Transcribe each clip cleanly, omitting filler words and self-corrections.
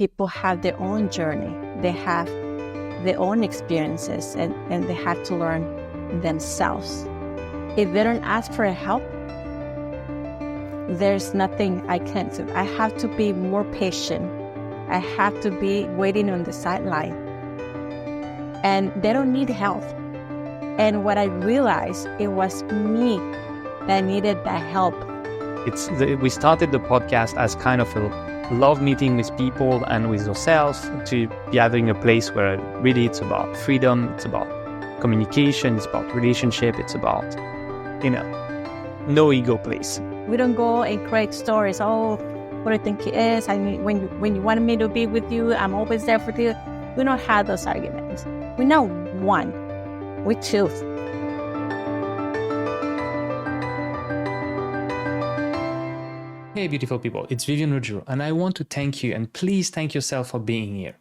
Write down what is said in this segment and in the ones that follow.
people have their own journey. They have their own experiences, and they have to learn themselves. If they don't ask for help, there's nothing I can do. I have to be more patient. I have to be waiting on the sideline. And they don't need help. And what I realized, it was me that needed that help. We started the podcast as kind of a love meeting with people and with yourself, to be having a place where really it's about freedom, it's about communication, it's about relationship, it's about, no ego place. We don't go and create stories. Oh, what do you think it is? I mean, when you want me to be with you, I'm always there for you. We don't have those arguments. We know one. We choose. Hey, beautiful people, it's Vivien and I want to thank you, and please thank yourself for being here.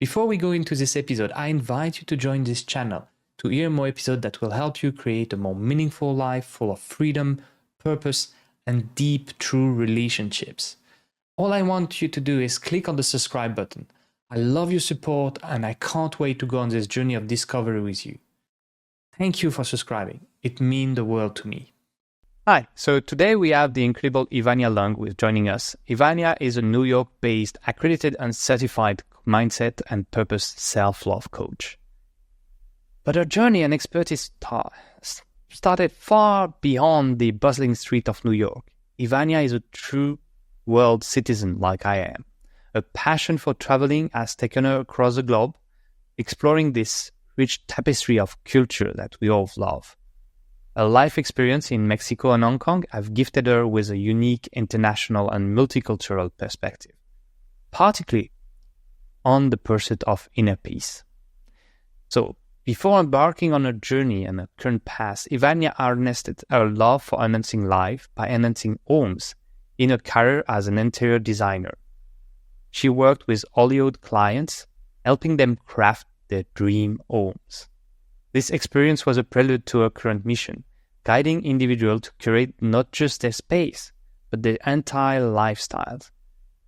Before we go into this episode, I invite you to join this channel to hear more episodes that will help you create a more meaningful life full of freedom, purpose, and deep, true relationships. All I want you to do is click on the subscribe button. I love your support, and I can't wait to go on this journey of discovery with you. Thank you for subscribing. It means the world to me. Hi, so today we have the incredible Ivania Leung joining us. Ivania is a New York-based, accredited and certified mindset and purpose self-love coach. But her journey and expertise started far beyond the bustling street of New York. Ivania is a true world citizen like I am. A passion for traveling has taken her across the globe, exploring this rich tapestry of culture that we all love. A life experience in Mexico and Hong Kong have gifted her with a unique international and multicultural perspective, particularly on the pursuit of inner peace. So, before embarking on her journey and her current path, Ivania harnessed her love for enhancing life by enhancing homes in her career as an interior designer. She worked with Hollywood clients, helping them craft their dream homes. This experience was a prelude to her current mission, guiding individuals to curate not just their space, but their entire lifestyles,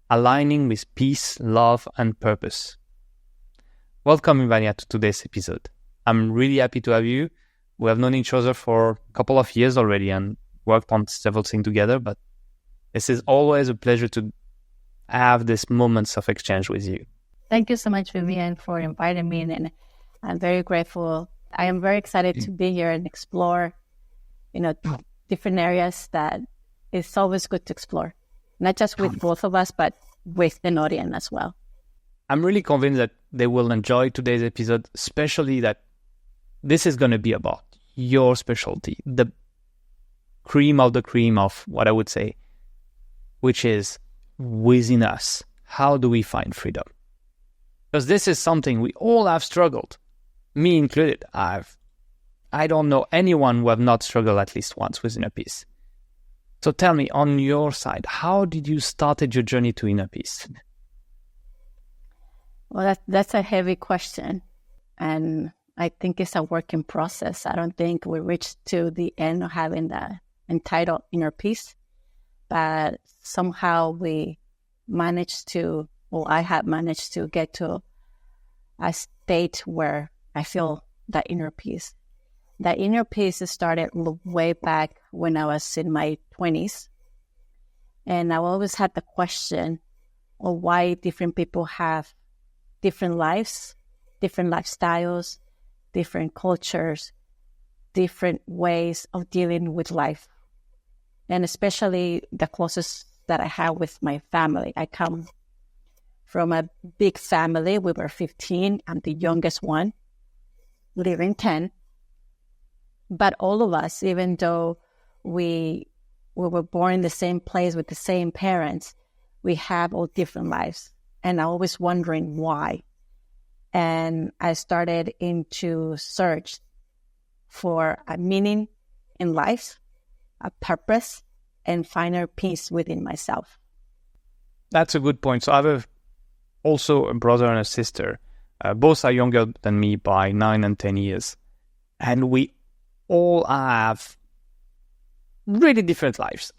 aligning with peace, love, and purpose. Welcome, Ivania, to today's episode. I'm really happy to have you. We have known each other for a couple of years already and worked on several things together, but this is always a pleasure to have these moments of exchange with you. Thank you so much, Vivienne, for inviting me, and I'm very grateful. I am very excited to be here and explore, different areas that it's always good to explore, not just with both of us, but with an audience as well. I'm really convinced that they will enjoy today's episode, especially that this is going to be about your specialty, the cream of what I would say, which is within us. How do we find freedom? Because this is something we all have struggled. Me included. I don't know anyone who have not struggled at least once with inner peace. So tell me, on your side, how did you started your journey to inner peace? Well, that's a heavy question, and I think it's a working process. I don't think we reached to the end of having the entitled inner peace, but somehow we managed to, or I have managed to get to a state where I feel that inner peace. That inner peace started way back when I was in my 20s. And I always had the question of why different people have different lives, different lifestyles, different cultures, different ways of dealing with life. And especially the closest that I have with my family. I come from a big family. We were 15. I'm the youngest one, living 10. But all of us, even though we were born in the same place with the same parents, we have all different lives. And I was wondering why. And I started into search for a meaning in life, a purpose, and find peace within myself. That's a good point. So I have also a brother and a sister. Both are younger than me by 9 and 10 years. And we all have really different lives.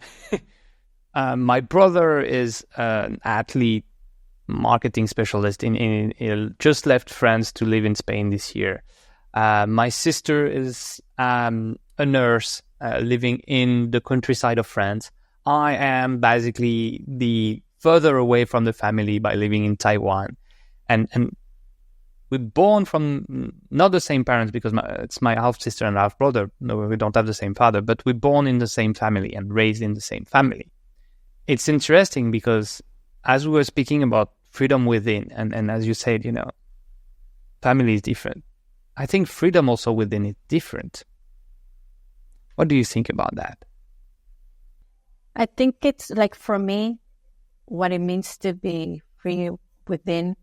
My brother is an athlete, marketing specialist in just left France to live in Spain this year. My sister is a nurse living in the countryside of France. I am basically the further away from the family by living in Taiwan. And we're born from not the same parents, because it's my half-sister and half-brother. No, we don't have the same father, but we're born in the same family and raised in the same family. It's interesting because as we were speaking about freedom within, and as you said, family is different. I think freedom also within is different. What do you think about that? I think it's like, for me, what it means to be free within,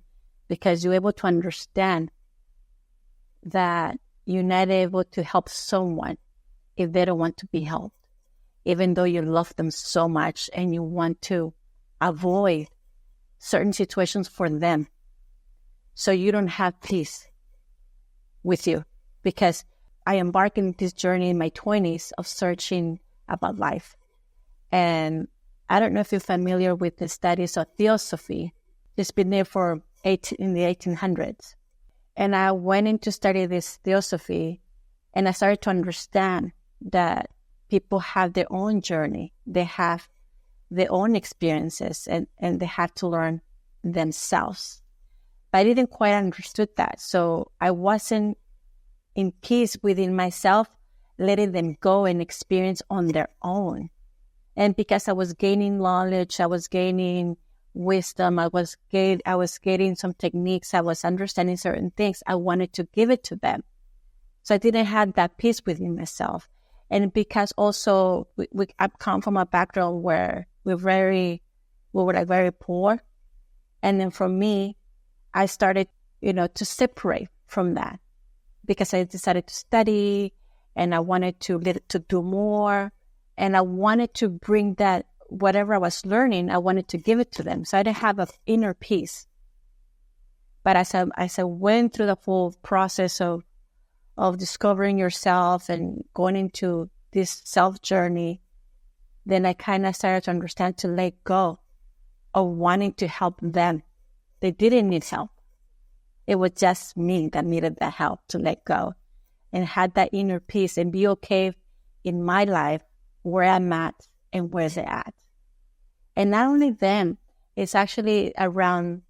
because you're able to understand that you're not able to help someone if they don't want to be helped, even though you love them so much and you want to avoid certain situations for them. So you don't have peace with you, because I embarked in this journey in my 20s of searching about life. And I don't know if you're familiar with the studies of theosophy. It's been there in the 1800s. And I went in to study this theosophy, and I started to understand that people have their own journey. They have their own experiences, and they have to learn themselves. But I didn't quite understood that. So I wasn't in peace within myself, letting them go and experience on their own. And because I was gaining knowledge, I was gaining wisdom, I was getting some techniques, I was understanding certain things, I wanted to give it to them. So I didn't have that peace within myself. And because also I come from a background where we were very poor. And then for me, I started, to separate from that, because I decided to study and I wanted to do more. And I wanted to bring that, whatever I was learning, I wanted to give it to them. So I didn't have an inner peace. But as I went through the full process of discovering yourself and going into this self journey, then I kind of started to understand to let go of wanting to help them. They didn't need help. It was just me that needed that help, to let go and had that inner peace and be okay in my life where I'm at and where they're at. And not only them, it's actually around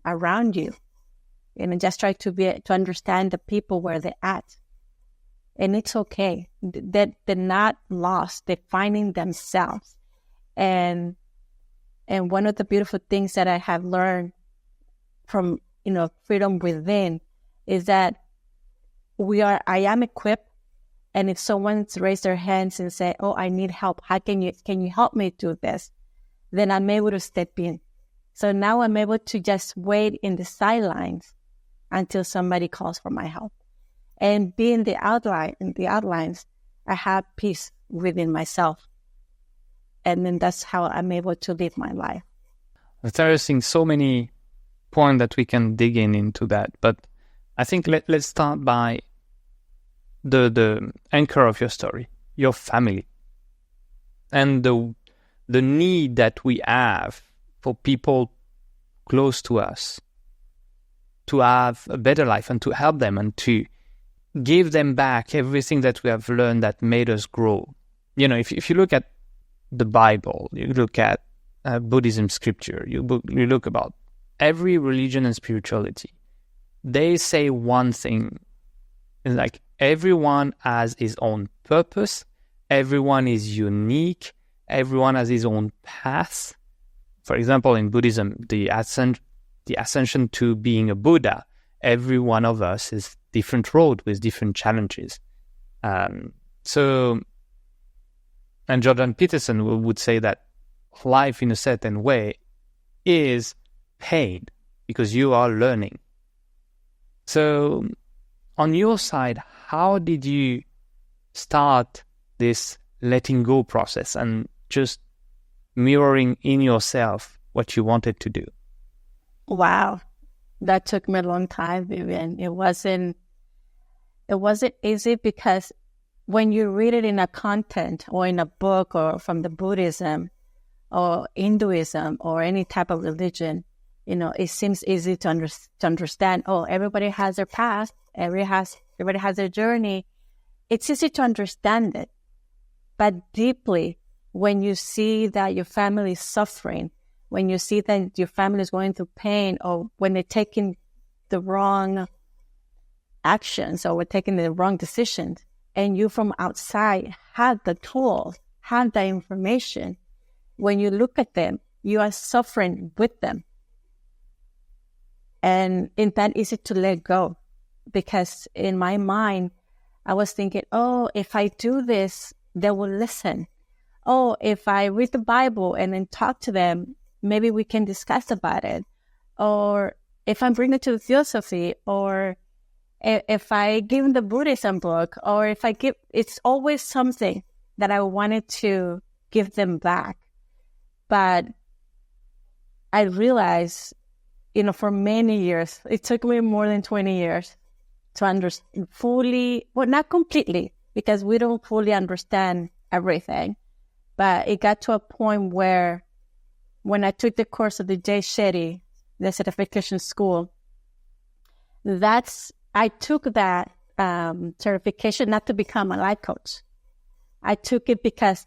you. Just try to understand the people where they're at. And it's okay. They're not lost. They're finding themselves. And one of the beautiful things that I have learned from, freedom within is that I am equipped. And if someone's raised their hands and say, "Oh, I need help. Can you help me do this?" Then I'm able to step in. So now I'm able to just wait in the sidelines until somebody calls for my help. And be in the outlines, I have peace within myself. And then that's how I'm able to live my life. It's interesting. So many points that we can dig into that. But I think let's start by the anchor of your story, your family, and the need that we have for people close to us to have a better life and to help them and to give them back everything that we have learned that made us grow. If you look at the Bible, you look at Buddhism scripture, you look about every religion and spirituality, they say one thing, like everyone has his own purpose, everyone is unique, everyone has his own path. For example, in Buddhism, the ascension to being a Buddha, every one of us is different road with different challenges. And Jordan Peterson would say that life in a certain way is pain because you are learning. So on your side, how did you start this letting go process and just mirroring in yourself what you wanted to do? Wow. That took me a long time, Vivienne. It wasn't easy, because when you read it in a content or in a book or from the Buddhism or Hinduism or any type of religion, it seems easy to understand. Oh, everybody has their past. Everybody has their journey. It's easy to understand it. But deeply, when you see that your family is suffering, when you see that your family is going through pain, or when they're taking the wrong actions or we're taking the wrong decisions, and you from outside have the tools, have the information, when you look at them, you are suffering with them. And it's that easy to let go, because in my mind, I was thinking, oh, if I do this, they will listen. Oh, if I read the Bible and then talk to them, maybe we can discuss about it. Or if I bring it to theosophy, or if I give them the Buddhism book, or if I give, it's always something that I wanted to give them back. But I realized, for many years, it took me more than 20 years to understand fully, well, not completely, because we don't fully understand everything. But it got to a point where when I took the course of the Jay Shetty, the certification school, I took that certification not to become a life coach. I took it because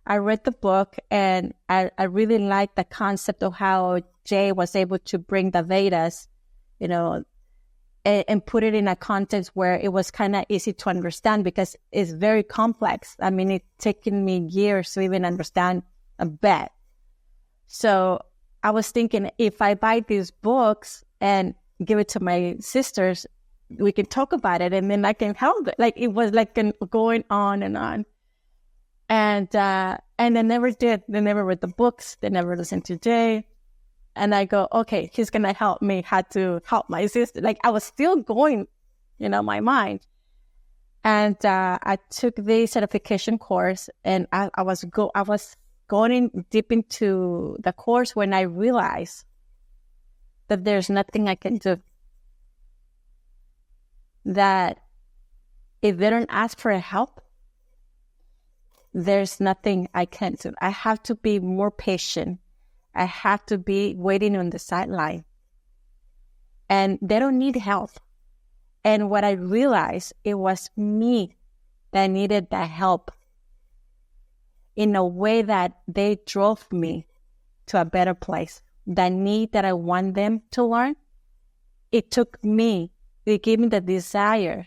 I read the book and I really liked the concept of how Jay was able to bring the Vedas, and put it in a context where it was kind of easy to understand, because it's very complex. I mean, it's taken me years to even understand a bit. So I was thinking, if I buy these books and give it to my sisters, we can talk about it and then I can help it. Like, it was like going on and on. And they never did. They never read the books. They never listened to Jay. And I go, okay, he's going to help me how to help my sister. Like, I was still going, my mind. And I took the certification course, and I was going deep into the course when I realized that there's nothing I can do. That if they don't ask for help, there's nothing I can do. I have to be more patient. I have to be waiting on the sideline. And they don't need help. And what I realized, it was me that needed that help, in a way that they drove me to a better place. The need that I want them to learn, it took me, it gave me the desire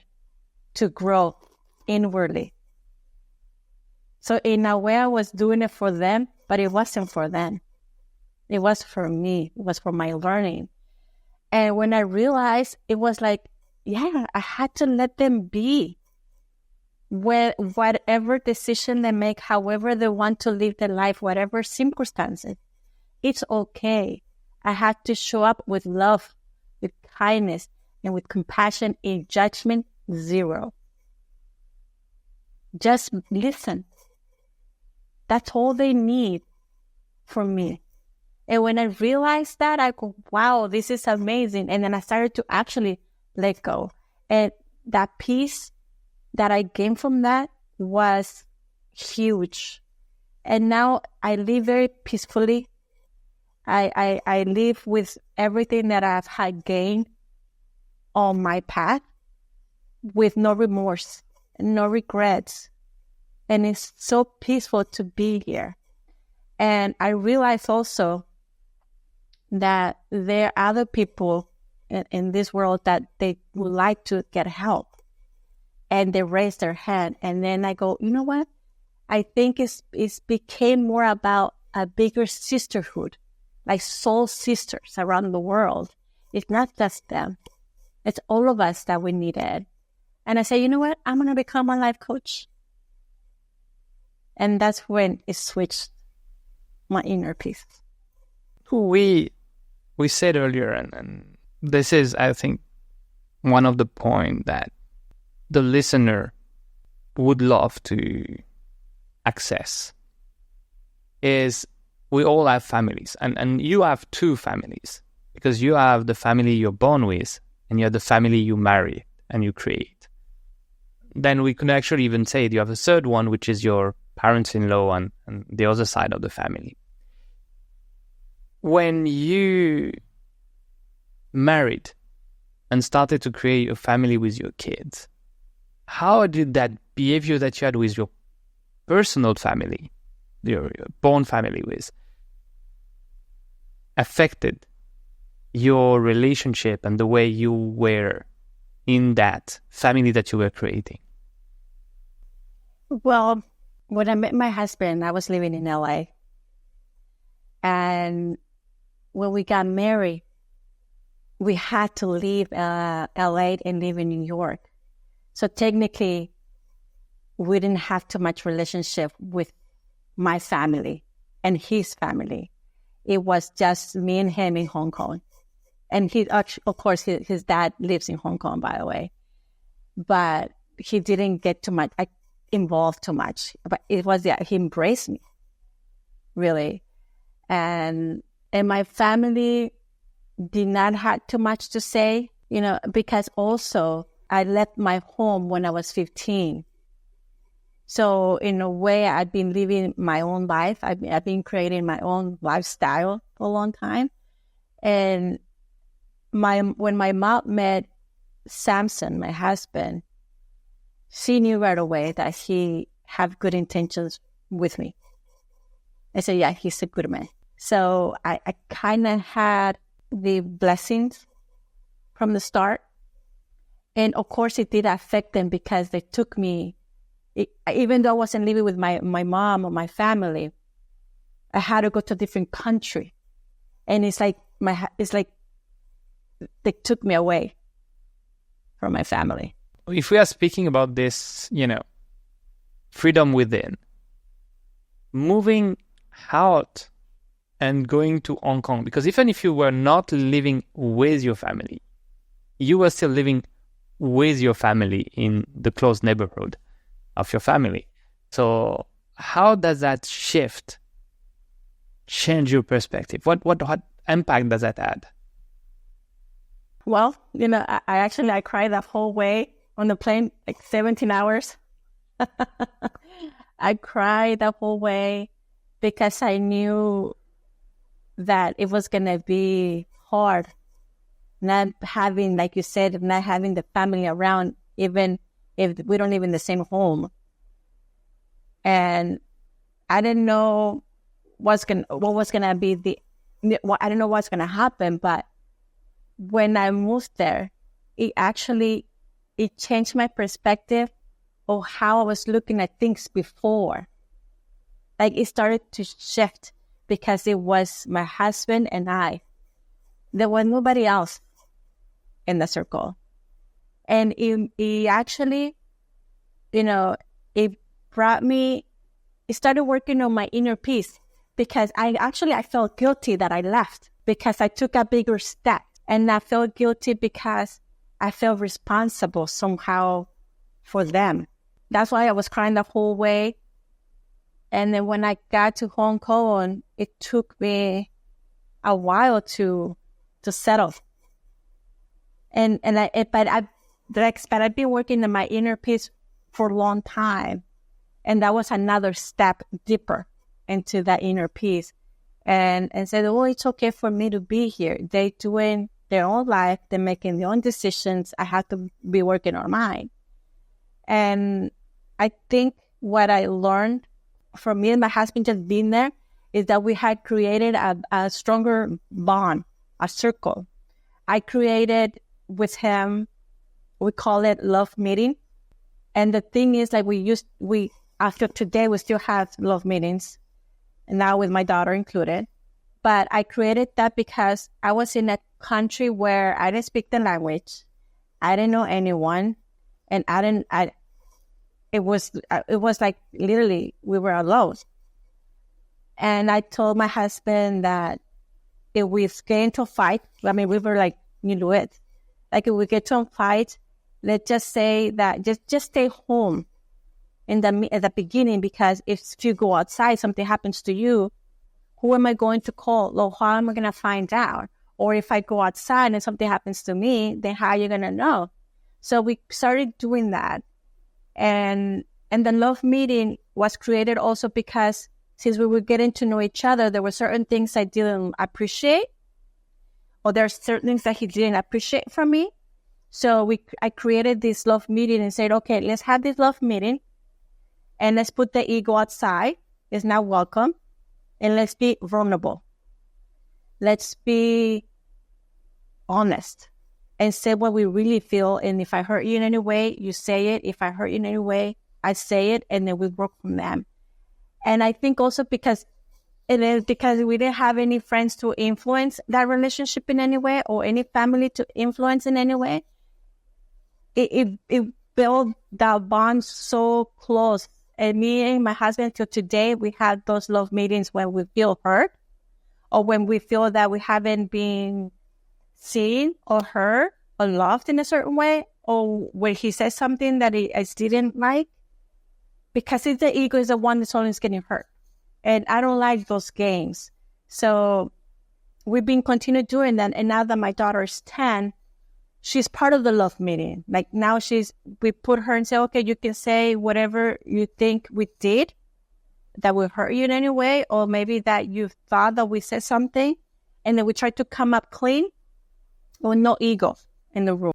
to grow inwardly. So in a way, I was doing it for them, but it wasn't for them. It was for me. It was for my learning. And when I realized, it was like, yeah, I had to let them be. Whatever decision they make, however they want to live their life, whatever circumstances, it's okay. I had to show up with love, with kindness, and with compassion. In judgment, zero. Just listen. That's all they need from me. And when I realized that, I go, wow, this is amazing. And then I started to actually let go. And that peace that I gained from that was huge. And now I live very peacefully. I live with everything that I've had gained on my path, with no remorse, no regrets. And it's so peaceful to be here. And I realize also that there are other people in this world that they would like to get help. And they raise their hand. And then I go, you know what? I think it's became more about a bigger sisterhood, like soul sisters around the world. It's not just them. It's all of us that we needed. And I say, you know what? I'm going to become a life coach. And that's when it switched my inner peace. We said earlier, and this is, I think, one of the points that the listener would love to access, is we all have families. And you have two families, because you have the family you're born with, and you have the family you marry and you create. Then we could actually even say you have a third one, which is your parents-in-law and the other side of the family. When you married and started to create a family with your kids, how did that behavior that you had with your personal family, your born family with, affected your relationship and the way you were in that family that you were creating? Well, when I met my husband, I was living in LA. And when we got married, we had to leave LA and live in New York. So technically, we didn't have too much relationship with my family and his family. It was just me and him in Hong Kong. And he, of course, his dad lives in Hong Kong, by the way. But he didn't get too much involved too much. But it was, he embraced me, really. And my family did not have too much to say, because also I left my home when I was 15. So in a way, I've been living my own life. I've been creating my own lifestyle for a long time. And when my mom met Samson, my husband, she knew right away that he had good intentions with me. I said, yeah, he's a good man. So I kind of had the blessings from the start. And of course, it did affect them because they took me, even though I wasn't living with my mom or my family, I had to go to a different country. And it's like they took me away from my family. If we are speaking about this, freedom within, moving out and going to Hong Kong, because even if you were not living with your family, you were still living with your family in the close neighborhood of your family. So how does that shift change your perspective? What impact does that add? Well, I cried that whole way on the plane, like 17 hours. I cried the whole way because I knew that it was going to be hard not having, like you said, not having the family around, even if we don't live in the same home. And I didn't know what was going to be I don't know what's going to happen, but when I moved there, it changed my perspective of how I was looking at things before. Like it started to shift because it was my husband and I. There was nobody else in the circle. And it actually, it started working on my inner peace because I felt guilty that I left because I took a bigger step. And I felt guilty because I felt responsible somehow for them. That's why I was crying the whole way. And then when I got to Hong Kong, it took me a while to settle. But I've been working on my inner peace for a long time. And that was another step deeper into that inner peace. And said, oh, it's okay for me to be here. They're doing their own life. They're making their own decisions. I have to be working on mine. And I think what I learned from me and my husband just being there is that we had created a stronger bond, a circle. I created with him, we call it love meeting. And the thing is, like after today, we still have love meetings, and now with my daughter included. But I created that because I was in a country where I didn't speak the language. I didn't know anyone. And it was like literally we were alone. And I told my husband that if we get into a fight, we were like, like if we get to a fight, let's just say that just stay home at the beginning, because if you go outside, something happens to you, who am I going to call? Well, how am I going to find out? Or if I go outside and something happens to me, then how are you going to know? So we started doing that. And the love meeting was created also because since we were getting to know each other, there were certain things I didn't appreciate or there's certain things that he didn't appreciate from me. So I created this love meeting and said, okay, let's have this love meeting and let's put the ego outside. It's not welcome. And let's be vulnerable. Let's be honest and say what we really feel. And if I hurt you in any way, you say it. If I hurt you in any way, I say it, and then we work from them. And I think also because we didn't have any friends to influence that relationship in any way, or any family to influence in any way, it built that bond so close. And me and my husband till today, we had those love meetings when we feel hurt, or when we feel that we haven't been seen or heard or loved in a certain way, or when he says something that I didn't like, because it's the ego is the one that's always getting hurt. And I don't like those games. So we've been continuing doing that. And now that my daughter is 10, she's part of the love meeting. Like now we put her and say, okay, you can say whatever you think we did that will hurt you in any way, or maybe that you thought that we said something, and then we try to come up clean with no ego in the room.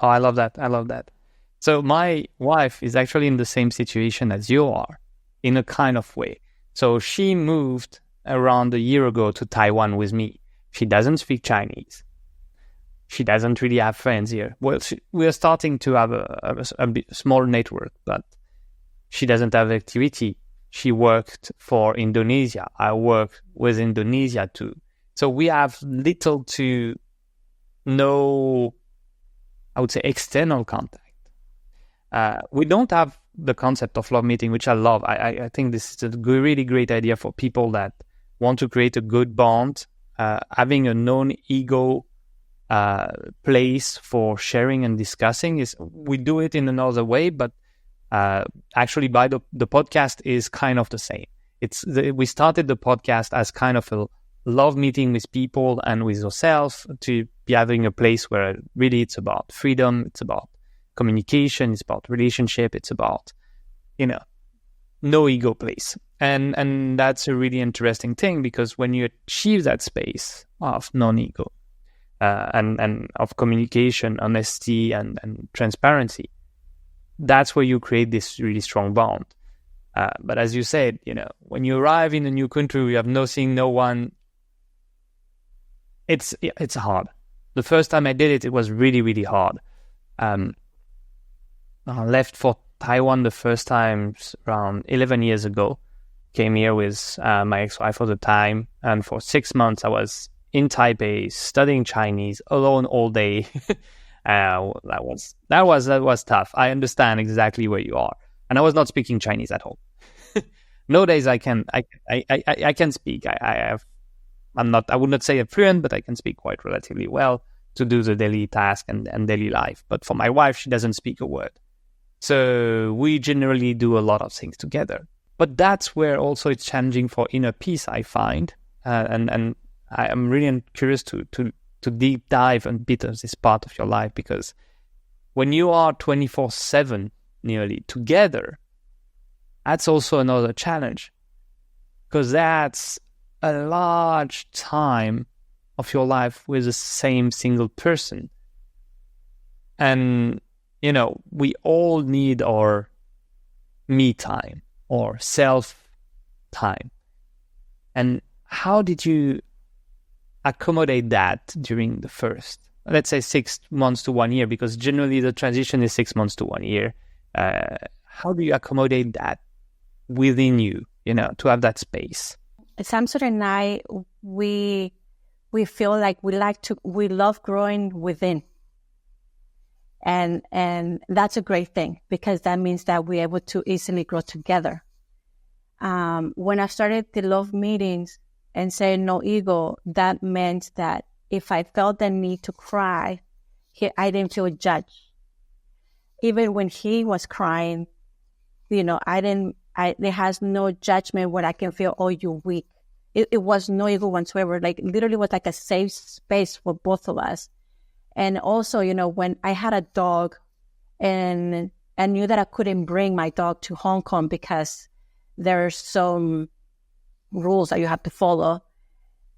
Oh, I love that. I love that. So my wife is actually in the same situation as you are, in a kind of way. So she moved around a year ago to Taiwan with me. She doesn't speak Chinese. She doesn't really have friends here. Well, we are starting to have a small network, but she doesn't have activity. She worked for Indonesia. I work with Indonesia too. So we have little to no, I would say, external contact. We don't have the concept of love meeting, which I love. I think this is a really great idea for people that want to create a good bond, having a non-ego place for sharing and discussing. We do it in another way, but actually the podcast is kind of the same. We started the podcast as kind of a love meeting with people and with yourself, to be having a place where really it's about freedom, it's about communication, it's about relationship, it's about, no ego place. And that's a really interesting thing, because when you achieve that space of non-ego and of communication, honesty and transparency, that's where you create this really strong bond. But as you said, when you arrive in a new country, you have nothing, no one, it's hard. The first time I did it was really, really hard. I left for Taiwan the first time around 11 years ago. Came here with my ex-wife at the time, and for 6 months I was in Taipei studying Chinese alone all day. That was tough. I understand exactly where you are, and I was not speaking Chinese at all. Nowadays I can speak. I would not say fluent, but I can speak quite relatively well to do the daily task and daily life. But for my wife, she doesn't speak a word. So we generally do a lot of things together. But that's where also it's challenging for inner peace, I find. And I am really curious to deep dive a bit of this part of your life, because when you are 24/7 nearly together, that's also another challenge, because that's a large time of your life with the same single person. And, we all need our me time or self time. And how did you accommodate that during the first, let's say, 6 months to 1 year, because generally the transition is 6 months to 1 year. How do you accommodate that within you, to have that space? Samson and I, we feel like we love growing within. And that's a great thing, because that means that we're able to easily grow together. When I started the love meetings and saying no ego, that meant that if I felt the need to cry, I didn't feel judged. Even when he was crying, there has no judgment where I can feel, oh, you're weak. It was no ego whatsoever. Like literally was like a safe space for both of us. And also, when I had a dog and I knew that I couldn't bring my dog to Hong Kong because there are some rules that you have to follow,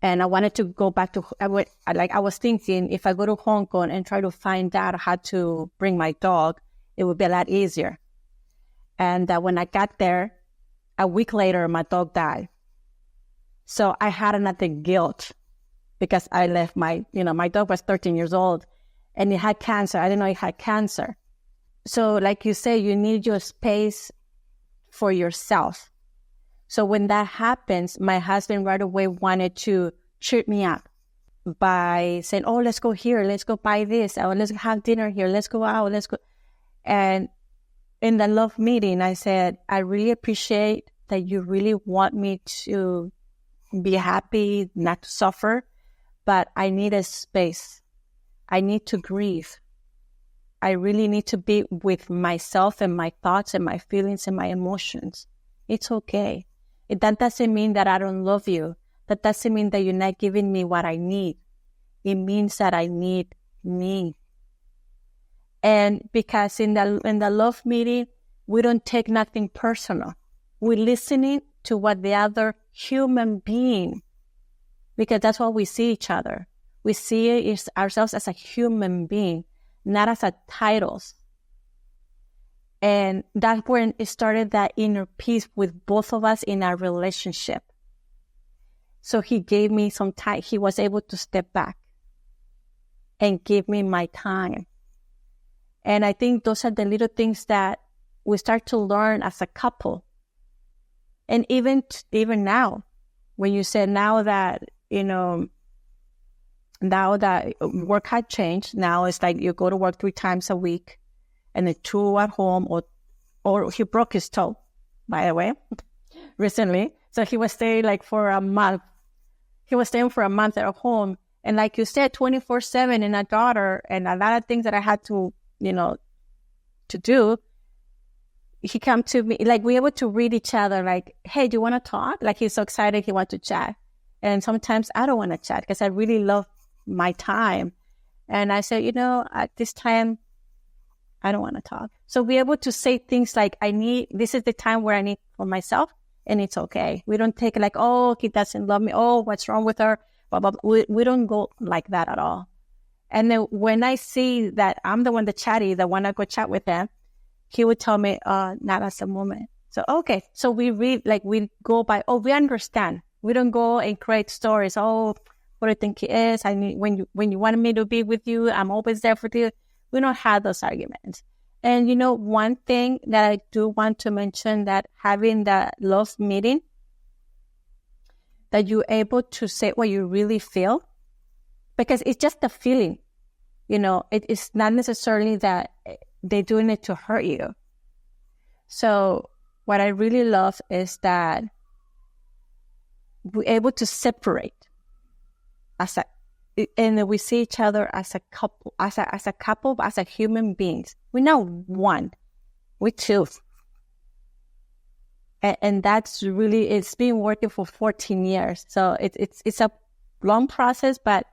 And I wanted to go back to, I was thinking if I go to Hong Kong and try to find out how to bring my dog, it would be a lot easier. And when I got there, a week later, my dog died. So I had another guilt because I left my dog was 13 years old and it had cancer. I didn't know it had cancer. So like you say, you need your space for yourself. So when that happens, my husband right away wanted to cheer me up by saying, oh, let's go here. Let's go buy this. Or let's have dinner here. Let's go out. Let's go. And in the love meeting, I said, I really appreciate that you really want me to be happy, not to suffer, but I need a space. I need to grieve. I really need to be with myself and my thoughts and my feelings and my emotions. It's okay. That doesn't mean that I don't love you. That doesn't mean that you're not giving me what I need. It means that I need me. And because in the love meeting, we don't take nothing personal. We're listening to what the other human being, because that's how we see each other. We see ourselves as a human being, not as a titles. And that's when it started that inner peace with both of us in our relationship. So he gave me some time. He was able to step back and give me my time. And I think those are the little things that we start to learn as a couple. And even now, when you said now that work had changed, now it's like you go to work 3 times a week and then 2 at home, or he broke his toe, by the way, recently. So he was staying for a month. He was staying for a month at home. And like you said, 24/7 and a daughter and a lot of things that I had to, to do. He come to me, we able to read each other, hey, do you want to talk? He's so excited he wants to chat. And sometimes I don't want to chat because I really love my time. And I said, at this time, I don't want to talk. So we're able to say things like, this is the time where I need for myself, and it's okay. We don't take it oh, he doesn't love me. Oh, what's wrong with her? Blah, blah, blah. We don't go like that at all. And then when I see that I'm the one that chatty, the one I go chat with him, he would tell me, not at the moment. So, okay. So we read, we go by, we understand. We don't go and create stories. Oh, what do you think he is? When you want me to be with you, I'm always there for you. We don't have those arguments. And one thing that I do want to mention, that having the love meeting, that you're able to say what you really feel, because it's just a feeling. It's not necessarily that they're doing it to hurt you. So what I really love is that we're able to separate and we see each other as a couple, as a human beings. We're not one, we're two. And that's really, it's been working for 14 years. So it's a long process, but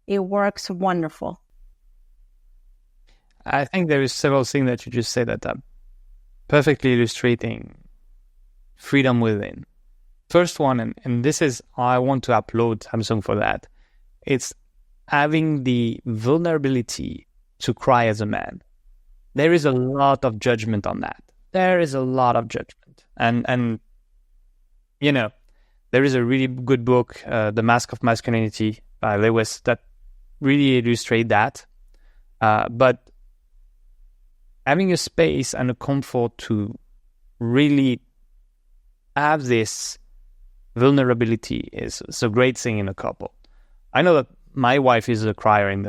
it works wonderful. I think there is several things that you just said that are perfectly illustrating freedom within. First one, and this is, I want to applaud Samsung for that. It's having the vulnerability to cry as a man. There is a lot of judgment on that. There is a lot of judgment. And there is a really good book, The Mask of Masculinity by Lewis, that really illustrate that. But having a space and a comfort to really have this vulnerability is a great thing in a couple. I know that my wife is a crier in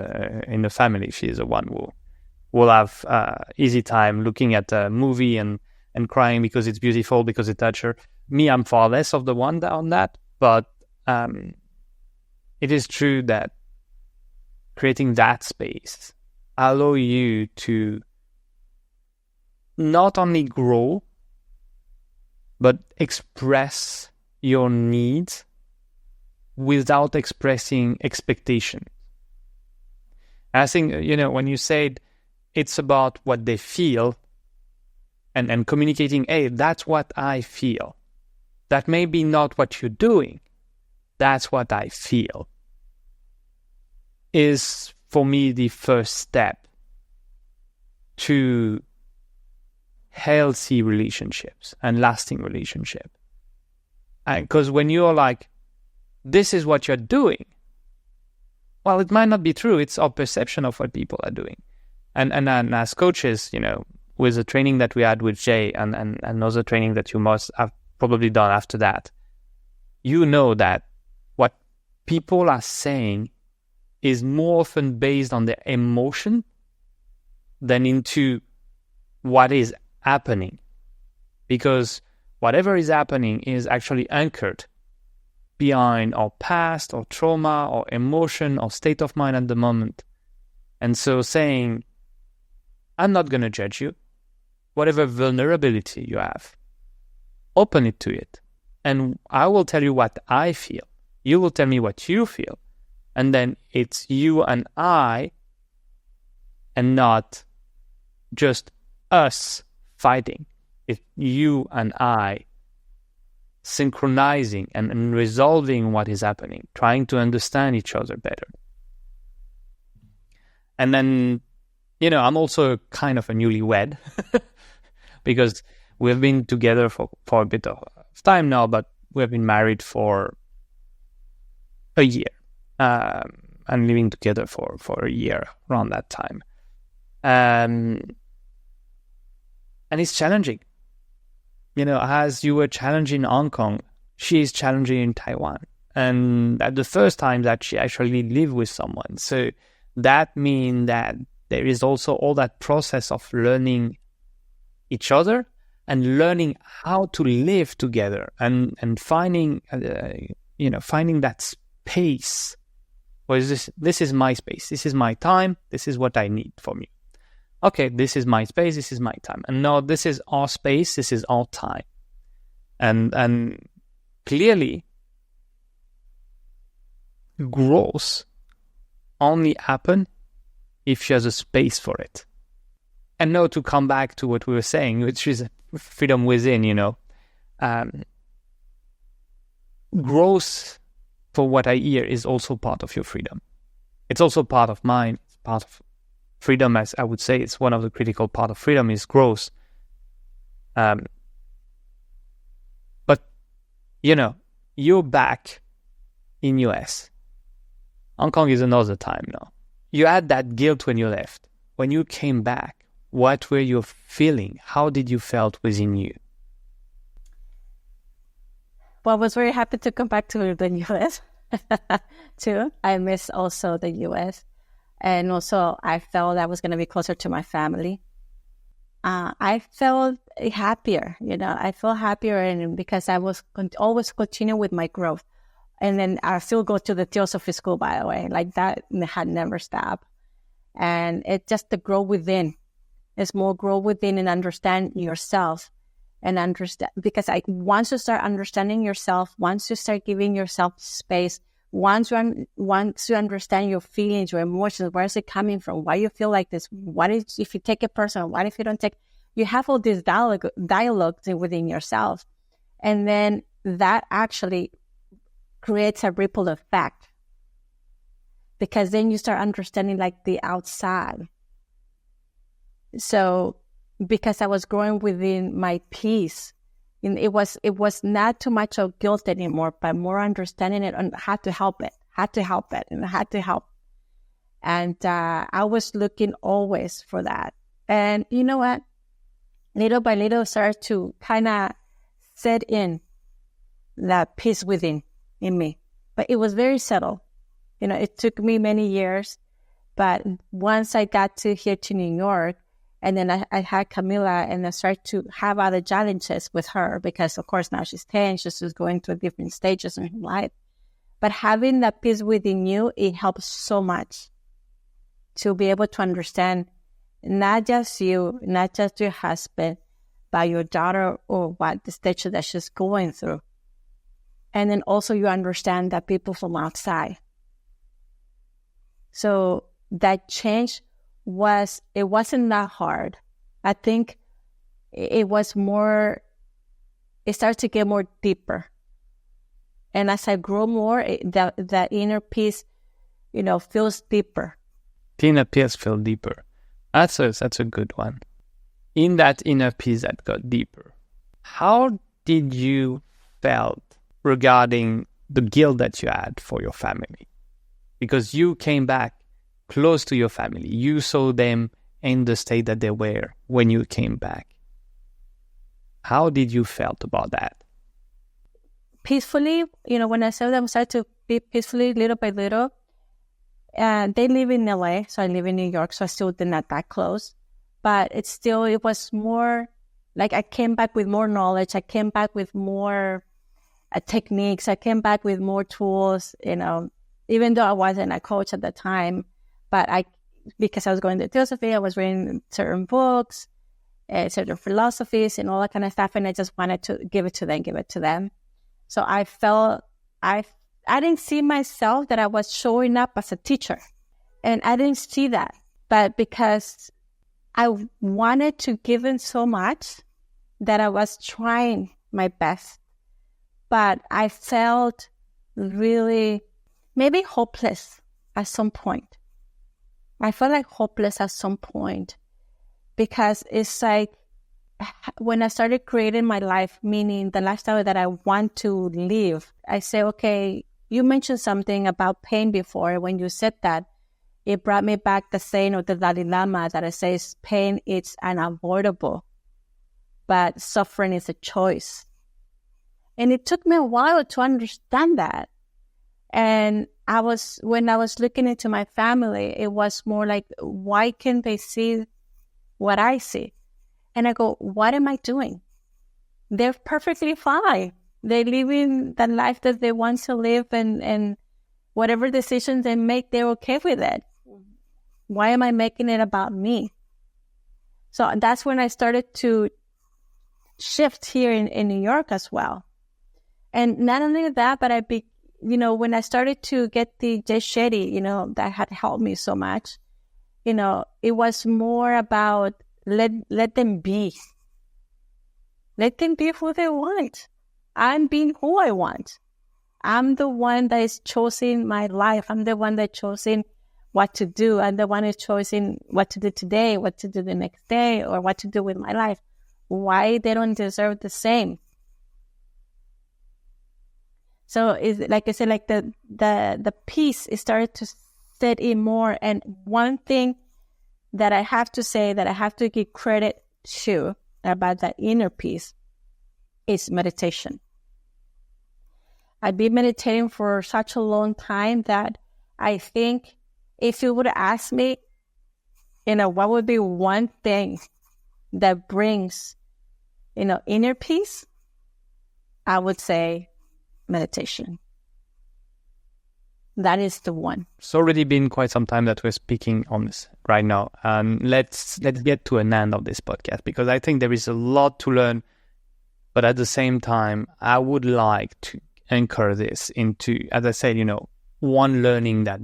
the family. She is the one who will have easy time looking at a movie and crying because it's beautiful, because it touches her. Me, I'm far less of the one on that, but it is true that creating that space allow you to not only grow, but express your needs without expressing expectation. I think, when you said it's about what they feel and communicating, hey, that's what I feel. That may be not what you're doing, that's what I feel, is for me the first step to healthy relationships and lasting relationship. Because when you're like, this is what you're doing, well, it might not be true. It's our perception of what people are doing. And as coaches, you know, with the training that we had with Jay and another training that you must have probably done after that, you know that what people are saying is more often based on their emotion than into what is happening. Because whatever is happening is actually anchored behind our past or trauma or emotion or state of mind at the moment. And so saying, I'm not going to judge you. Whatever vulnerability you have, open it to it. And I will tell you what I feel. You will tell me what you feel. And then it's you and I, and not just us fighting. It's you and I synchronizing and resolving what is happening, trying to understand each other better. And then, you know, I'm also kind of a newlywed because we've been together for a bit of time now, but we've been married for a year and living together for a year around that time. And it's challenging. You know, as you were challenging in Hong Kong, she is challenging in Taiwan. And at the first time that she actually lived with someone. So that means that there is also all that process of learning each other and learning how to live together and finding, finding that space. Where this is my space. This is my time. This is what I need from you. Okay, this is my space, this is my time. And no, this is our space, this is our time. And clearly, growth only happen if there's a space for it. And now to come back to what we were saying, which is freedom within, you know. Growth, for what I hear, is also part of your freedom. It's also part of mine, it's part of freedom, as I would say, it's one of the critical part of freedom is growth. But, you know, you're back in US. Hong Kong is another time now. You had that guilt when you left. When you came back, what were you feeling? How did you felt within you? Well, I was very happy to come back to the US too. I miss also the US. And also, I felt I was going to be closer to my family. I felt happier, you know. I felt happier, and because I was always continue with my growth. And then I still go to the Theosophy school, by the way. Like that had never stopped. And it's just the grow within. It's more grow within and understand yourself. And understand, because once you start understanding yourself, once you start giving yourself space, once you understand your feelings, your emotions, where is it coming from? Why you feel like this? What if you take it personal? What if you don't take? You have all this dialogue within yourself, and then that actually creates a ripple effect, because then you start understanding like the outside. So, because I was growing within my peace. And it was not too much of guilt anymore, but more understanding it and how to help it, and had to help. And I was looking always for that. And you know what? Little by little, started to kind of set in that peace within in me. But it was very subtle. You know, it took me many years. But once I got here to New York, and then I had Camila, and I started to have other challenges with her because, of course, now she's 10, she's just going through different stages in her life. But having that peace within you, it helps so much to be able to understand not just you, not just your husband, but your daughter or what the stage that she's going through. And then also you understand that people from outside. So that change wasn't that hard. I think it was more, it started to get more deeper. And as I grow more, that inner peace, feels deeper. The inner peace feels deeper. That's a good one. In that inner peace that got deeper, how did you felt regarding the guilt that you had for your family? Because you came back close to your family. You saw them in the state that they were when you came back. How did you felt about that? Peacefully, when I saw them start to be peacefully little by little, they live in LA, so I live in New York, so I still did not that close. But it was more like I came back with more knowledge. I came back with more techniques. I came back with more tools, even though I wasn't a coach at the time. But because I was going to theosophy, I was reading certain books, certain philosophies and all that kind of stuff. And I just wanted to give it to them. So I felt, I didn't see myself that I was showing up as a teacher. And I didn't see that. But because I wanted to give in so much that I was trying my best. But I felt really maybe hopeless at some point. I felt like hopeless at some point because it's like when I started creating my life, meaning the lifestyle that I want to live, I say, okay, you mentioned something about pain before. When you said that, it brought me back the saying of the Dalai Lama that it says pain is unavoidable, but suffering is a choice. And it took me a while to understand that. And when I was looking into my family, it was more like, why can't they see what I see? And I go, what am I doing? They're perfectly fine. They're living the life that they want to live, and whatever decisions they make, they're okay with it. Why am I making it about me? So that's when I started to shift here in New York as well. And not only that, but when I started to get the Jay Shetty, that had helped me so much, it was more about let them be. Let them be who they want. I'm being who I want. I'm the one that is choosing my life. I'm the one that's choosing what to do. I'm the one who's choosing what to do today, what to do the next day, or what to do with my life. Why they don't deserve the same? So it's like I said, like the peace, it started to set in more. And one thing that I have to say that I have to give credit to about that inner peace is meditation. I've been meditating for such a long time that I think if you would ask me, what would be one thing that brings, inner peace, I would say meditation. That is the one. It's already been quite some time that we're speaking on this right now. Let's get to an end of this podcast because I think there is a lot to learn. But at the same time, I would like to anchor this into, as I said, one learning that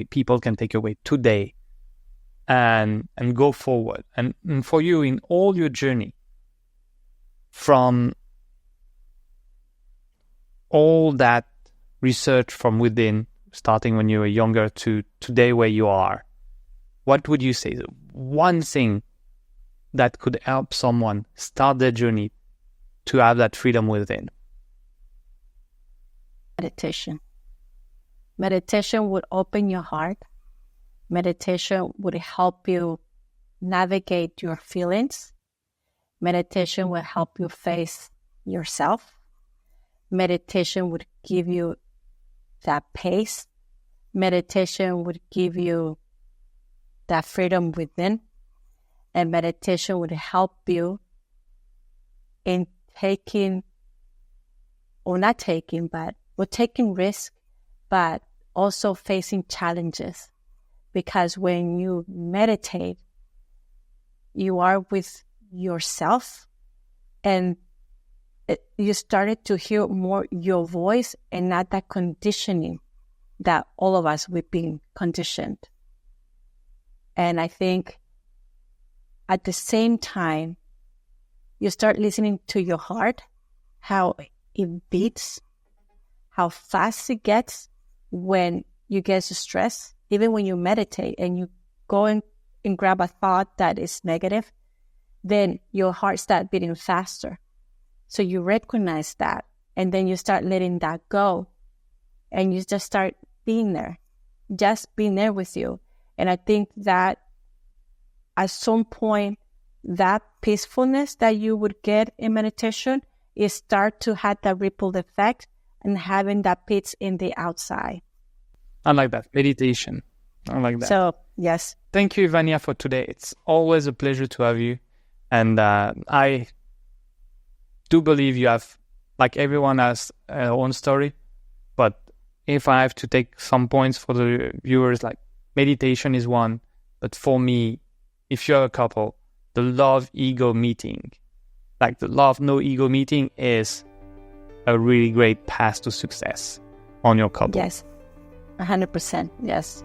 people can take away today and go forward. And for you in all your journey, from all that research from within, starting when you were younger to today where you are, what would you say? One thing that could help someone start their journey to have that freedom within? Meditation. Meditation would open your heart. Meditation would help you navigate your feelings. Meditation will help you face yourself. Meditation would give you that pace. Meditation would give you that freedom within. And meditation would help you in taking risk, but also facing challenges. Because when you meditate, you are with yourself and you started to hear more your voice and not that conditioning that all of us, we've been conditioned. And I think at the same time, you start listening to your heart, how it beats, how fast it gets when you get stressed, even when you meditate and you go and grab a thought that is negative, then your heart starts beating faster. So you recognize that, and then you start letting that go, and you just start being there with you. And I think that at some point, that peacefulness that you would get in meditation is start to have that ripple effect and having that peace in the outside. I like that. Meditation. I like that. So, yes. Thank you, Ivania, for today. It's always a pleasure to have you. And I do believe you have, like everyone has their own story. But if I have to take some points for the viewers, like meditation is one. But for me, if you're a couple, the love-ego meeting, like the love-no-ego meeting is a really great path to success on your couple. Yes, 100%, yes.